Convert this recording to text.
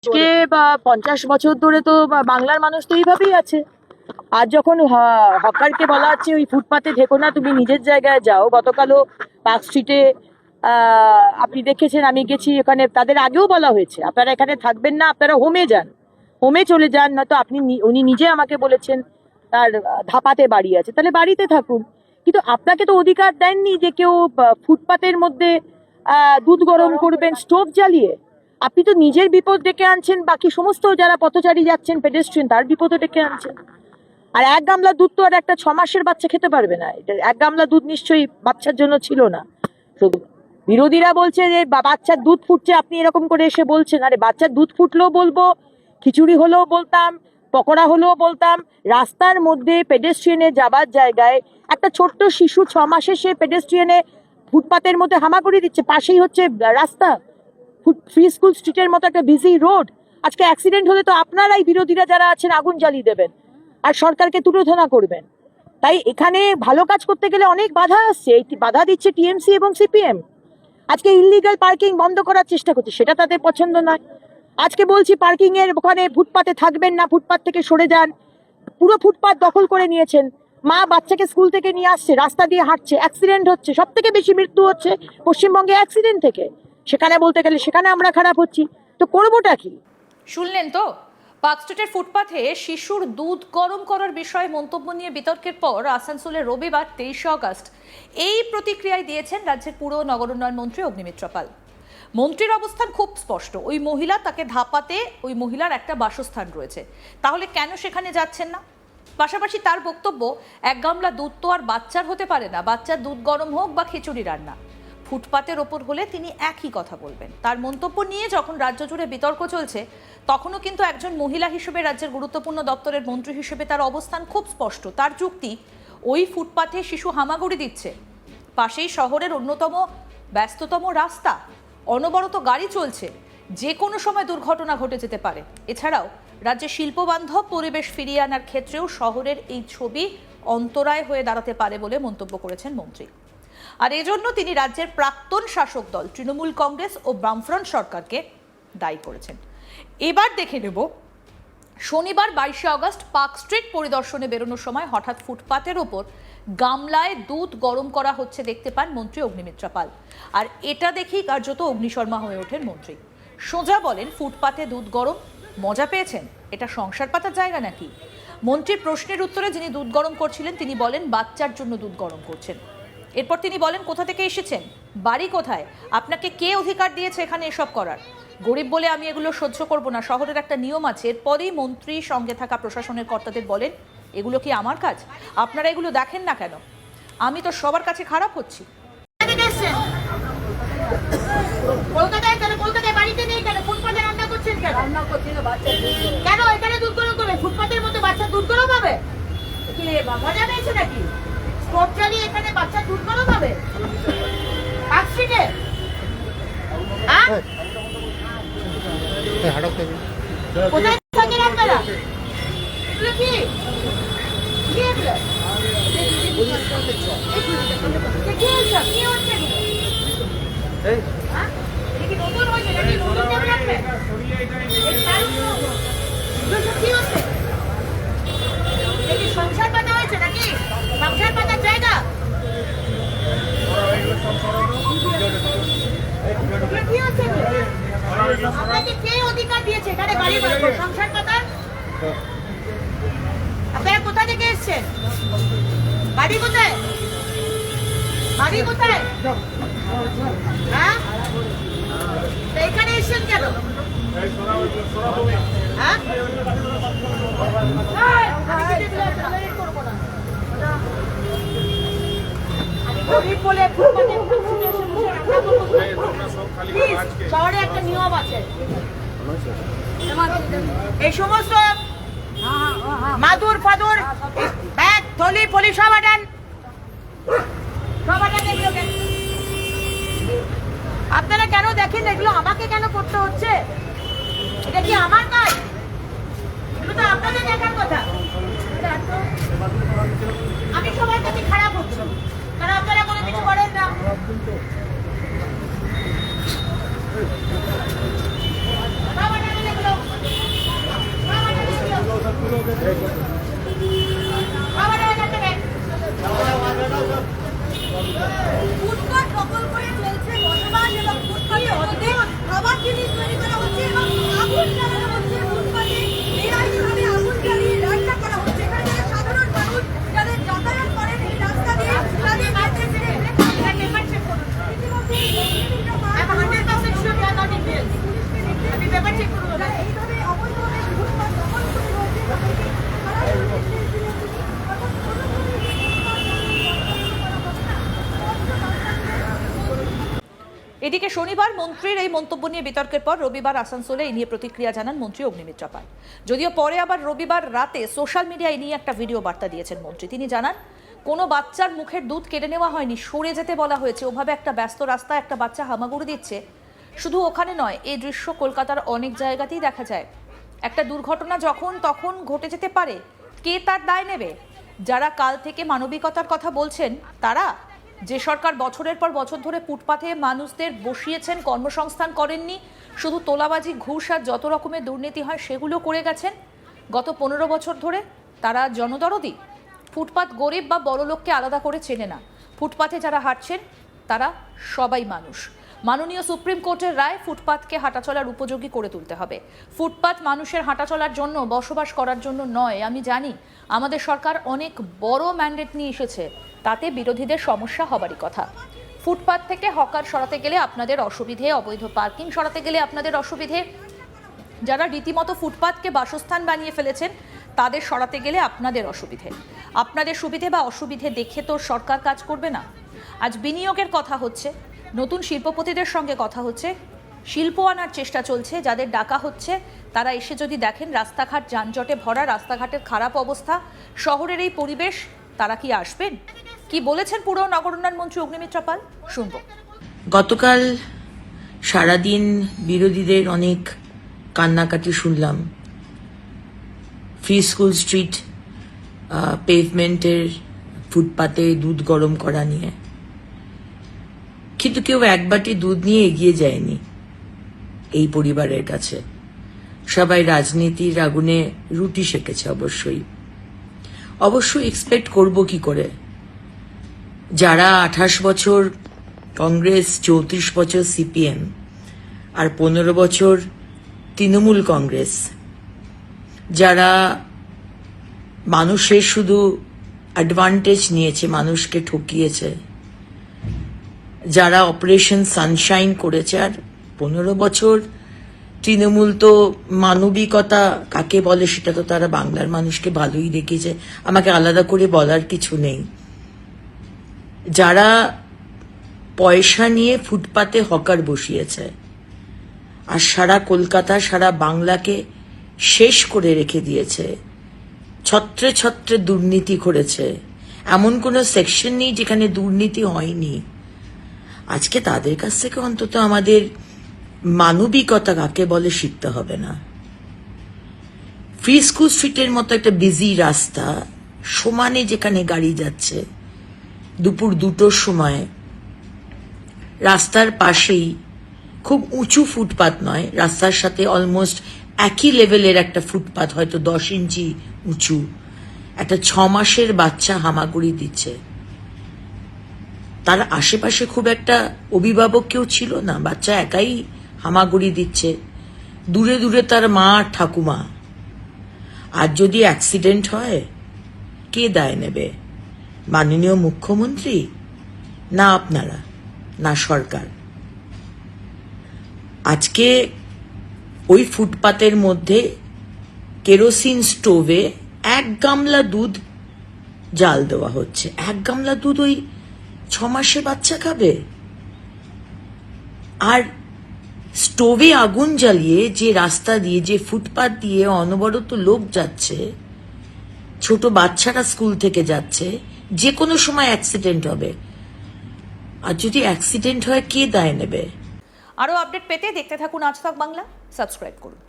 আজকে 50 বছর ধরে তো বাংলার মানুষ তো এইভাবেই আছে। আর যখন হকারকে বলা হচ্ছে ওই ফুটপাতে থেকো না, তুমি নিজের জায়গায় যাও। গতকালও পার্ক স্ট্রিটে আপনি দেখেছেন, আমি গেছি ওখানে, তাদের আগেও বলা হয়েছে আপনারা এখানে থাকবেন না, আপনারা হোমে যান, হোমে চলে যান। নয়তো উনি নিজে আমাকে বলেছেন তার ধাপাতে বাড়ি আছে, তাহলে বাড়িতে থাকুন। কিন্তু আপনাকে তো অধিকার দেননি যে কেউ ফুটপাতের মধ্যে দুধ গরম করবেন স্টোভ জ্বালিয়ে। আপনি তো নিজের বিপদ ডেকে আনছেন, বাকি সমস্ত যারা পথচারী যাচ্ছেন পেডেস্ট্রিয়ান তার বিপদও ডেকে আনছেন। আর এক গামলা দুধ তো আর একটা 6 মাসের বাচ্চা খেতে পারবে না। এটা এক গামলা দুধ নিশ্চয়ই বাচ্চার জন্য ছিল না। শুধু বিরোধীরা বলছে যে বাচ্চার দুধ ফুটছে, আপনি এরকম করে এসে বলছেন। আরে বাচ্চার দুধ ফুটলেও বলবো, খিচুড়ি হলেও বলতাম, পকোড়া হলেও বলতাম। রাস্তার মধ্যে পেডেস্ট্রিয়ানে যাবার জায়গায় একটা ছোট্ট শিশু 6 মাসে সে পেডেস্ট্রিয়ানে ফুটপাতের মধ্যে হামাগুড়ি দিচ্ছে, পাশেই হচ্ছে রাস্তা, ফ্রি স্কুল স্ট্রিটের মতো একটা বিজি রোড। আজকে অ্যাক্সিডেন্ট হলে তো আপনারাই বিরোধীরা যারা আছেন আগুন জ্বালিয়ে দেবেন আর সরকারকে তুলোধনা করবেন। তাই এখানে ভালো কাজ করতে গেলে অনেক বাধা আসছে, এই বাধা দিচ্ছে টিএমসি এবং সিপিএম। আজকে ইললিগাল পার্কিং বন্ধ করার চেষ্টা করছে, সেটা তাদের পছন্দ নয়। আজকে বলছি পার্কিং এর ওখানে ফুটপাতে থাকবেন না, ফুটপাত থেকে সরে যান। পুরো ফুটপাত দখল করে নিয়েছেন। মা বাচ্চাকে স্কুল থেকে নিয়ে আসছে, রাস্তা দিয়ে হাঁটছে, অ্যাক্সিডেন্ট হচ্ছে। সব থেকে বেশি মৃত্যু হচ্ছে পশ্চিমবঙ্গে অ্যাক্সিডেন্ট থেকে। সেখানে বলতে গেলে সেখানে আমরা খারাপ হচ্ছি, তো করবোটা কি? শুনলেন তো, পার্ক স্ট্রিটের ফুটপাথে শিশুর দুধ গরম করার বিষয়ে মন্তব্য নিয়ে বিতর্কের পর আসানসোলে রবিবার 23শে আগস্ট এই প্রতিক্রিয়ায় দিয়েছেন রাজ্যের পুর নগর উন্নয়ন মন্ত্রী অগ্নিমিত্র পাল। মন্ত্রীর অবস্থান খুব স্পষ্ট, ওই মহিলা, তাকে ধাপাতে ওই মহিলার একটা বাসস্থান রয়েছে, তাহলে কেন সেখানে যাচ্ছেন না? পাশাপাশি তার বক্তব্য, এক গামলা দুধ তো আর বাচ্চার হতে পারে না, বাচ্চার দুধ গরম হোক বা খিচুড়ি রান্না, ফুটপাতের ওপর হলে তিনি একই কথা বলবেন। তার মন্তব্য নিয়ে যখন রাজ্য জুড়ে বিতর্ক চলছে, তখনও কিন্তু একজন মহিলা হিসেবে, রাজ্যের গুরুত্বপূর্ণ দপ্তরের মন্ত্রী হিসেবে তার অবস্থান খুব স্পষ্ট। তার যুক্তি, ওই ফুটপাথে শিশু হামাগুড়ি দিচ্ছে, পাশেই শহরের অন্যতম ব্যস্ততম রাস্তা, অনবরত গাড়ি চলছে, যে কোনো সময় দুর্ঘটনা ঘটে যেতে পারে। এছাড়াও রাজ্যে শিল্পবান্ধব পরিবেশ ফিরিয়ে আনার ক্ষেত্রেও শহরের এই ছবি অন্তরায় হয়ে দাঁড়াতে পারে বলে মন্তব্য করেছেন মন্ত্রী। আর এজন্য তিনি রাজ্যের প্রাক্তন শাসক দল তৃণমূল কংগ্রেস ও বামফ্রন্ট সরকারকে দায়ী করেছেন। এবার দেখে নেব, শনিবার 22শে আগস্ট পার্ক স্ট্রিট পরিদর্শনে বেরোনোর সময় হঠাৎ ফুটপাতের ওপর গামলায় দুধ গরম করা হচ্ছে দেখতে পান মন্ত্রী অগ্নিমিত্র পাল। আর এটা দেখেই কার্যত অগ্নিশর্মা হয়ে ওঠেন মন্ত্রী। সোজা বলেন, ফুটপাতে দুধ গরম, মজা পেয়েছেন? এটা সংসার পাতার জায়গা নাকি? মন্ত্রীর প্রশ্নের উত্তরে যিনি দুধ গরম করছিলেন তিনি বলেন, বাচ্চার জন্য দুধ গরম করছেন। এরপর তিনি বলেন, কোথা থেকে এসেছেন, বাড়ি কোথায়, আপনাকে কে অধিকার দিয়েছে এখানে এসব করার? গরিব বলে আমি এগুলো সহ্য করব না, শহরের একটা নিয়ম আছে। এরপরেই মন্ত্রী সঙ্গে থাকা প্রশাসনের কর্তাদের বলেন, এগুলো কি আমার কাজ? আপনারা এগুলো দেখেন না কেন? আমি তো সবার কাছে খারাপ হচ্ছি। কলকাতায় কেন, কলকাতায় বাড়িতে নেই কেন, ফুটপাতে রান্না করছেন কেন? রান্না করছেন না, বাচ্চা কেন এখানে দুধ গরম করবে? ফুটপাতের মধ্যে বাচ্চা দুধ গরম হবে কি? মজা পেয়েছে নাকি? স্টোভ জ্বালিয়ে এখানে বাচ্চা দুধ গরম হবে পার্ক স্ট্রিটে? হ্যাঁ, কোথায় থাকেন আপনারা? এগুলো কি কি এগুলো? কি হচ্ছে এগুলো? হ্যাঁ, এটা কি নতুন হয়েছে নাকি? নতুন ডেভেলপমেন্ট? কি হচ্ছে? এটা কি সংসার পাতা হয়েছে নাকি? সংসার পাতার জায়গা? কি হচ্ছে এগুলো? আপনাকে কে অধিকার দিয়েছে এখানে বাড়ি বানাবো? সংসার পাতার? আপনারা কোথা থেকে এসছেন? বাড়ি কোথায়? বাড়ি কোথায়? হ্যাঁ, এখানে এসছেন কেন? হ্যাঁ, শহরে একটা নিয়ম আছে, এই সমস্ত মাদুর ফাদুর ব্যাগ থলি ফলি সব আটান, সব আটান। এগুলো আপনারা কেন দেখেন? এগুলো আমাকে কেন করতে হচ্ছে? এটা কি আমার কাজ? এগুলো তো আপনাদের দেখার কথা। আমি সবার কাছে খারাপ হচ্ছি কারণ আপনারা কোনো কিছু করেন না। সব আটান এগুলো এদিকে শনিবার মন্ত্রীর এই মন্তব্য নিয়ে বিতর্কের পর রবিবার আসানসোলে এই নিয়ে প্রতিক্রিয়া জানান মন্ত্রী অগ্নিমিত্রা পাল। যদিও পরে আবার রবিবার রাতে সোশ্যাল মিডিয়ায় নিয়ে একটা ভিডিও বার্তা দিয়েছেন মন্ত্রী। তিনি জানান, কোনো বাচ্চার মুখের দুধ কেড়ে নেওয়া হয়নি, সরে যেতে বলা হয়েছে। ওভাবে একটা ব্যস্ত রাস্তায় একটা বাচ্চা হামাগুড়ি দিচ্ছে। শুধু ওখানে নয়, এই দৃশ্য কলকাতার অনেক জায়গাতেই দেখা যায়। একটা দুর্ঘটনা যখন তখন ঘটে যেতে পারে, কে তার দায় নেবে? যারা কাল থেকে মানবিকতার কথা বলছেন তারা? যে সরকার বছরের পর বছর ধরে ফুটপাথে মানুষদের বসিয়েছেন, কর্মসংস্থান করেননি, শুধু তোলাবাজি, ঘুষ আর যত রকমের দুর্নীতি হয় সেগুলো করে গেছেন গত 15 বছর ধরে, তারা জনদরদি? ফুটপাথ গরিব বা বড় লোককে আলাদা করে চেনে না। ফুটপাথে যারা হাঁটছেন তারা সবাই মানুষ। মাননীয় সুপ্রিম কোর্টের রায়, ফুটপাথকে হাঁটাচলার উপযোগী করে তুলতে হবে। ফুটপাথ মানুষের হাঁটাচলার জন্য, বসবাস করার জন্য নয়। আমি জানি আমাদের সরকার অনেক বড় ম্যান্ডেট নিয়ে এসেছে, তাতে বিরোধীদের সমস্যা হবারই কথা। ফুটপাথ থেকে হকার সরাতে গেলে আপনাদের অসুবিধে, অবৈধ পার্কিং সরাতে গেলে আপনাদের অসুবিধে, যারা রীতিমতো ফুটপাথকে বাসস্থান বানিয়ে ফেলেছেন তাদের সরাতে গেলে আপনাদের অসুবিধে। আপনাদের সুবিধে বা অসুবিধে দেখে তো সরকার কাজ করবে না। আজ বিনিয়োগের কথা হচ্ছে, নতুন শিল্পপতিদের সঙ্গে কথা হচ্ছে, শিল্প আনার চেষ্টা চলছে। যাদের ডাকা হচ্ছে তারা এসে যদি দেখেন রাস্তাঘাট যানজটে ভরা, রাস্তাঘাটের খারাপ অবস্থা, শহরের এই পরিবেশ, তারা কি আসবেন? কি বলেছেন পুর নগর উন্নয়ন মন্ত্রী অগ্নিমিত্রা পাল, শুনবো। গতকাল সারাদিন বিরোধীদের অনেক কান্নাকাটি শুনলাম ফ্রি স্কুল স্ট্রিট পেভমেন্টের ফুটপাতে দুধ গরম করা নিয়ে, কিন্তু কেউ এক বাটি দুধ নিয়ে এগিয়ে যায়নি এই পরিবারের কাছে। সবাই রাজনীতির আগুনে রুটি সেকেছে। অবশ্যই এক্সপেক্ট করব কি করে, যারা 28 বছর কংগ্রেস, 34 বছর সিপিএম আর 15 বছর তৃণমূল কংগ্রেস, যারা মানুষের শুধু অ্যাডভান্টেজ নিয়েছে, মানুষকে ঠকিয়েছে, যারা অপারেশন সানশাইন করেছে, আর 15 বছর তৃণমূল তো মানবিকতা কাকে বলে সেটা তো তারা বাংলার মানুষকে ভালোই দেখিয়েছে, আমাকে আলাদা করে বলার কিছু নেই। যারা পয়সা নিয়ে ফুটপাতে হকার বসিয়েছে আর সারা কলকাতা, সারা বাংলাকে শেষ করে রেখে দিয়েছে, ছত্রে ছত্রে দুর্নীতি করেছে, এমন কোনো সেকশন নেই যেখানে দুর্নীতি হয়নি। আজকে তাদের কাছ থেকে অন্তত আমাদের মানবিকতা কাকে বলে শিখতে হবে না। ফ্রি স্কুল স্ট্রিটের মতো একটা বিজি রাস্তা, সমানে যেখানে গাড়ি যাচ্ছে, দুপুর 2টোর সময় রাস্তার পাশেই, খুব উঁচু ফুটপাত নয়, রাস্তার সাথে অলমোস্ট একই লেভেলের একটা ফুটপাত, হয়তো 10 ইঞ্চি উঁচু, একটা 6 মাসের বাচ্চা হামাগুড়ি দিচ্ছে। তার আশেপাশে খুব একটা অভিভাবক কেউ ছিল না, বাচ্চা একাই হামাগুড়ি দিচ্ছে, দূরে দূরে তার মা ঠাকুমা। আর যদি অ্যাক্সিডেন্ট হয়, কে দায় নেবে? মাননীয় মুখ্যমন্ত্রী, না আপনারা, না সরকার? আজকে ওই ফুটপাতের মধ্যে কেরোসিন স্টোভে 1 গামলা দুধ জাল দেওয়া হচ্ছে। 1 গামলা দুধ ওই 6 মাসের বাচ্চা খাবে? আর স্টোভে আগুন জ্বালিয়ে যে রাস্তা দিয়ে, যে ফুটপাত দিয়ে অনবরত লোক যাচ্ছে, ছোট বাচ্চারা স্কুল থেকে যাচ্ছে, যে কোনো সময় অ্যাক্সিডেন্ট হবে। আর যদি অ্যাক্সিডেন্ট হয়, কে দায় নেবে? আরো আপডেট পেতে দেখতে থাকুন আজ তাক বাংলা, সাবস্ক্রাইব করুন।